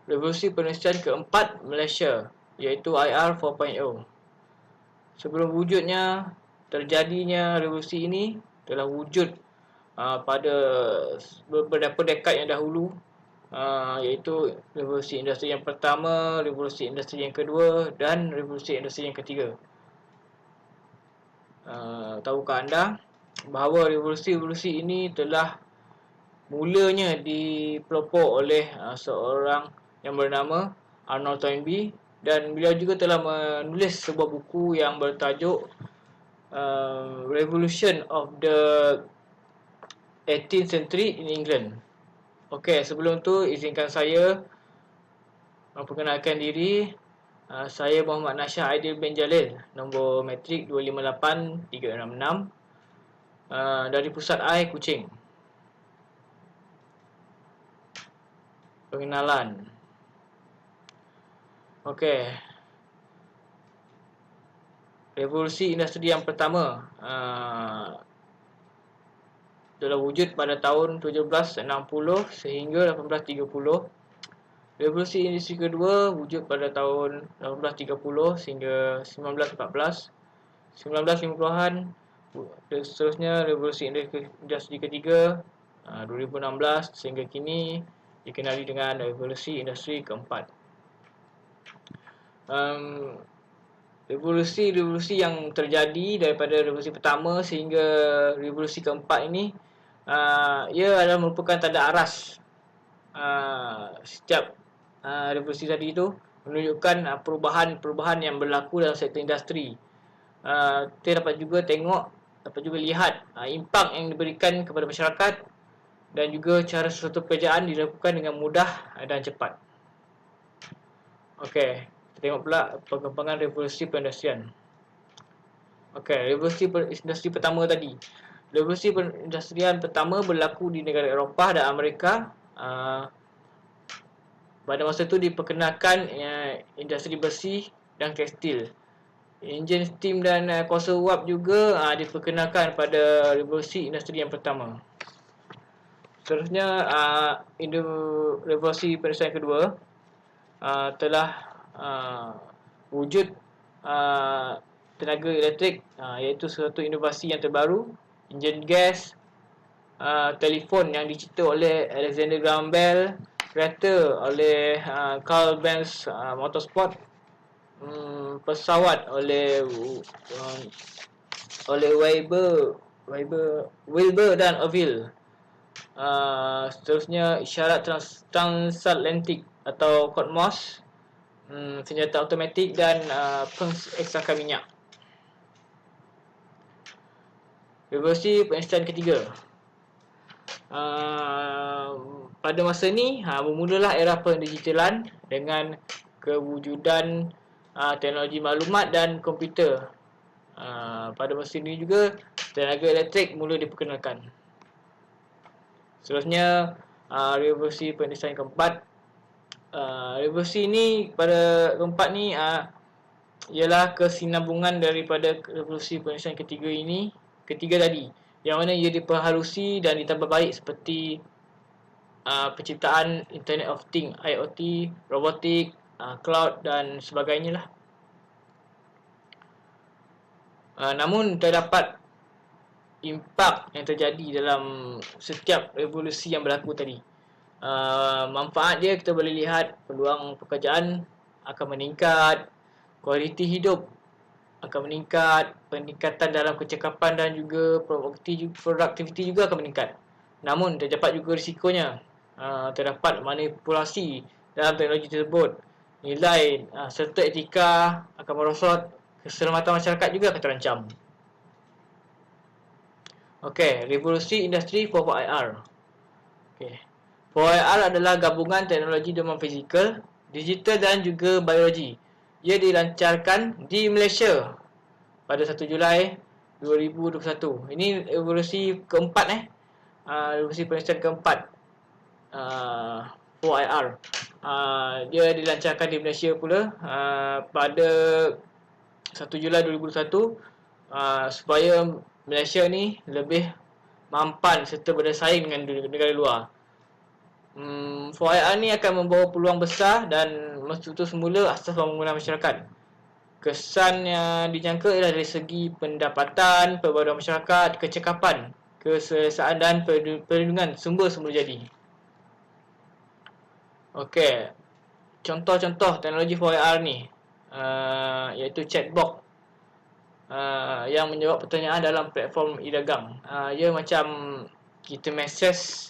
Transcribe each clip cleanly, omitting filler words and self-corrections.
revolusi perindustrian keempat Malaysia, iaitu IR 4.0. Sebelum wujudnya terjadinya revolusi ini telah wujud pada beberapa dekad yang dahulu, iaitu revolusi industri yang pertama, revolusi industri yang kedua dan revolusi industri yang ketiga. Tahukah anda bahawa revolusi-revolusi ini telah mulanya dipelopor oleh seorang yang bernama Arnold Toynbee, dan beliau juga telah menulis sebuah buku yang bertajuk Revolution of the 18th Century in England. Okey, sebelum tu izinkan saya memperkenalkan diri. Saya Muhammad Nasyah Aidil bin Jalil, nombor matrik 258366, dari Pusat I, Kuching. Pengenalan. Okey. Revolusi industri yang pertama telah wujud pada tahun 1760 sehingga 1830. Revolusi industri kedua wujud pada tahun 1830 sehingga 1914. 1950-an, seterusnya revolusi industri ketiga 2016 sehingga kini dikenali dengan revolusi industri keempat. Revolusi-revolusi yang terjadi daripada revolusi pertama sehingga revolusi keempat ini, ia adalah merupakan tanda aras. Setiap revolusi tadi itu menunjukkan perubahan-perubahan yang berlaku dalam sektor industri. Kita dapat juga lihat impak yang diberikan kepada masyarakat, dan juga cara sesuatu pekerjaan dilakukan dengan mudah dan cepat. Okey, kita tengok pula perkembangan revolusi perindustrian. Okey, revolusi industri pertama tadi. Revolusi perindustrian pertama berlaku di negara Eropah dan Amerika. Pada masa itu diperkenalkan industri besi dan tekstil. Enjin steam dan kuasa uap juga diperkenalkan pada revolusi industri yang pertama. Seterusnya, revolusi perindustrian kedua telah wujud tenaga elektrik, iaitu suatu inovasi yang terbaru, enjin gas, telefon yang dicipta oleh Alexander Graham Bell, kereta oleh Carl Benz Motorsport, pesawat oleh Wilbur dan Orville. Seterusnya, isyarat transatlantik atau kod Morse, senjata automatik dan pengekstrakan minyak. Revolusi perindustrian ketiga. Pada masa ini bermulalah era pendigitalan dengan kewujudan teknologi maklumat dan komputer. Pada masa ini juga tenaga elektrik mula diperkenalkan. Seterusnya, revolusi perindustrian keempat. Revolusi ini pada keempat ni ialah kesinambungan daripada revolusi perindustrian ketiga tadi, yang mana ia diperhalusi dan ditambah baik seperti penciptaan Internet of Things, IoT, robotik, cloud dan sebagainya lah. Namun terdapat impak yang terjadi dalam setiap revolusi yang berlaku tadi. Manfaat dia kita boleh lihat peluang pekerjaan akan meningkat, kualiti hidup akan meningkat, peningkatan dalam kecekapan dan juga produktiviti juga akan meningkat. Namun terdapat juga risikonya. Terdapat manipulasi dalam teknologi tersebut, nilai serta etika akan merosot, keselamatan masyarakat juga akan terancam. Okey, revolusi industri 4.0. Okey. 4.0 adalah gabungan teknologi domain fizikal, digital dan juga biologi. Ia dilancarkan di Malaysia pada 1 Julai 2021. Ini revolusi keempat revolusi perindustrian keempat, 4IR. Dia dilancarkan di Malaysia pula pada 1 Julai 2021, supaya Malaysia ni lebih mampan serta bersaing dengan negara luar. 4IR ni akan membawa peluang besar dan menstruktur semula asas pembangunan masyarakat. Kesan yang dijangka ialah dari segi pendapatan, perbaruan masyarakat, kecekapan, keselesaan dan perlindungan sumber-sumber jadi. Okey, contoh-contoh teknologi 4IR ni iaitu chatbot yang menjawab pertanyaan dalam platform e-dagang. Ia macam kita mesej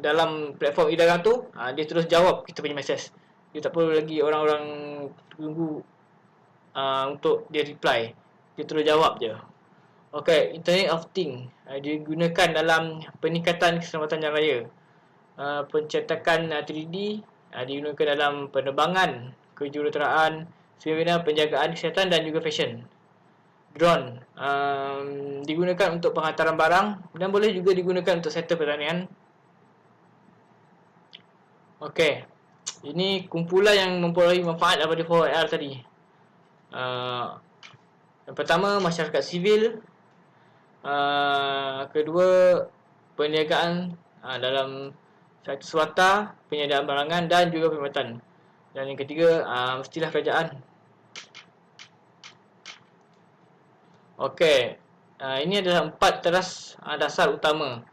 dalam platform e-dagang tu, dia terus jawab kita punya mesej. Dia tak perlu lagi orang-orang tunggu untuk dia reply. Dia terus jawab je. Okey, Internet of Things digunakan dalam peningkatan keselamatan jalan raya. Pencetakan 3D digunakan dalam penerbangan, kejuruteraan, seminar penjagaan kesihatan dan juga fashion. Drone digunakan untuk penghantaran barang dan boleh juga digunakan untuk sektor pertanian. Okey, ini kumpulan yang memperoleh manfaat daripada 4IR tadi. Yang pertama, masyarakat sivil. Kedua, perniagaan dalam sektor swasta, penyediaan barangan dan juga perkhidmatan. Dan yang ketiga, mestilah kerajaan. Okey, ini adalah 4 teras dasar utama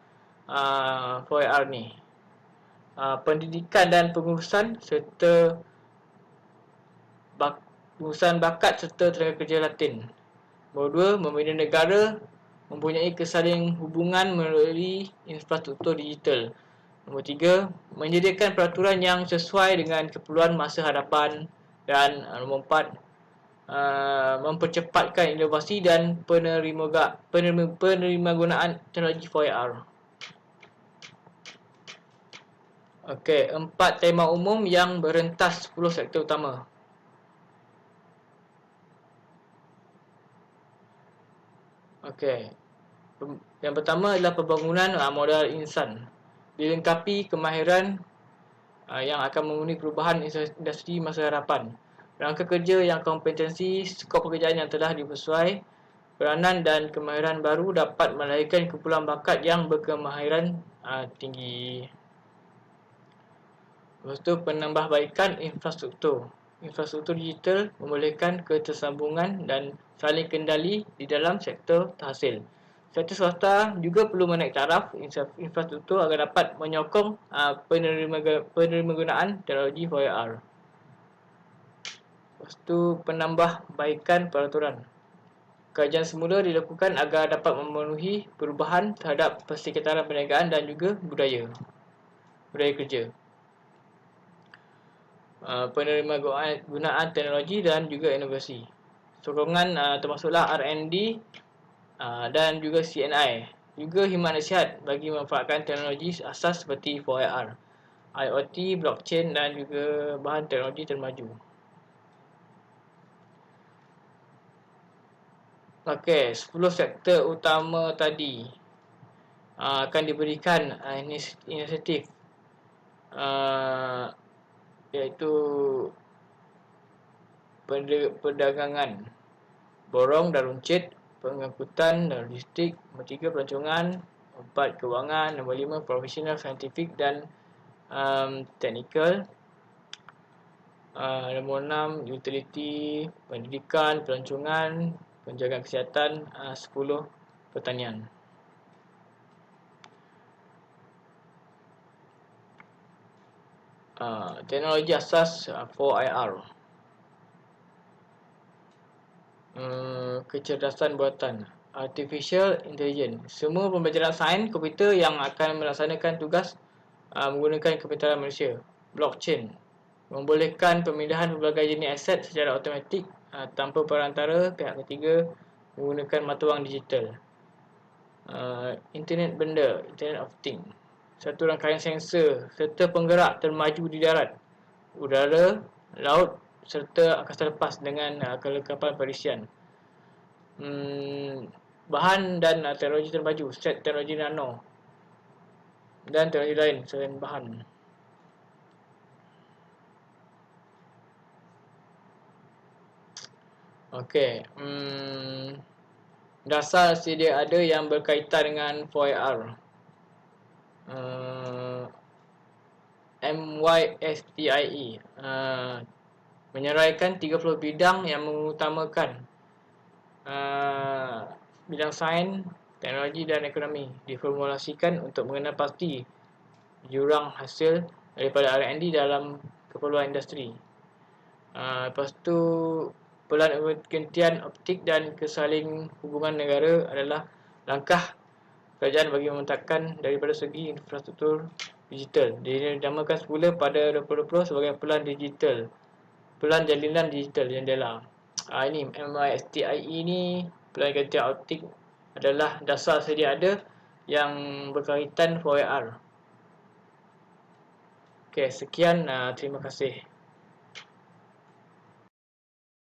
4IR ni. Pendidikan dan pengurusan serta pengurusan bakat serta tenaga kerja Latin. Nombor 2, membina negara mempunyai kesaling hubungan melalui infrastruktur digital. Nombor 3, menyediakan peraturan yang sesuai dengan keperluan masa hadapan. Dan nombor 4, mempercepatkan inovasi dan penerimagunaan teknologi 4IR. Okey, 4 tema umum yang berentas 10 sektor utama. Okey. Yang pertama adalah pembangunan modal insan. Dilengkapi kemahiran yang akan memenuhi perubahan industri masa hadapan. Rangka kerja yang kompetensi, skop pekerjaan yang telah disesuai, peranan dan kemahiran baru dapat melahirkan kumpulan bakat yang berkemahiran tinggi. Lepas tu, penambahbaikan infrastruktur. Infrastruktur digital membolehkan ketersambungan dan saling kendali di dalam sektor terhasil. Sektor swasta juga perlu menaik taraf infrastruktur agar dapat menyokong penerimagunaan teknologi 4IR. Lepas tu, penambahbaikan peraturan. Kajian semula dilakukan agar dapat memenuhi perubahan terhadap persekitaran perniagaan dan juga budaya kerja. Penerimagunaan teknologi dan juga inovasi. Sokongan termasuklah R&D dan juga CNI. Juga khidmat nasihat bagi memanfaatkan teknologi asas seperti 4IR, IoT, blockchain dan juga bahan teknologi termaju. Okey, 10 sektor utama tadi akan diberikan inisiatif iaitu perdagangan, borong dan runcit, pengangkutan dan logistik, nombor 3 pelancongan, 4 kewangan, nombor 5 profesional, saintifik dan teknikal, nombor 6 utility, pendidikan, pelancongan, penjagaan kesihatan, 10 pertanian. Teknologi asas 4IR. Kecerdasan buatan, Artificial Intelligence. Semua pembelajaran sains komputer yang akan melaksanakan tugas menggunakan kepintaran manusia. Blockchain membolehkan pemindahan pelbagai jenis aset secara automatik tanpa perantara pihak ketiga menggunakan mata wang digital. Internet benda, Internet of Things, satu rangkaian sensor serta penggerak termaju di darat, udara, laut serta angkasa lepas dengan kelengkapan perisian. Bahan dan teknologi termaju, set teknologi nano dan teknologi lain selain bahan. Okey, dasar sedia ada yang berkaitan dengan 4IR. MYSTIE menyeraikan 30 bidang yang mengutamakan bidang sains, teknologi dan ekonomi diformulasikan untuk mengenal pasti jurang hasil daripada R&D dalam keperluan industri. Lepas tu pelan pergantian optik dan kesaling hubungan negara adalah langkah kerajaan bagi memantapkan daripada segi infrastruktur digital. Dia dinamakan semula pada 2020 sebagai Pelan Digital, Pelan Jalinan Digital Jendela. Ini MYSTIE ni, pelan gantian optik, adalah dasar sedia ada yang berkaitan 4AR. Okey, sekian, terima kasih.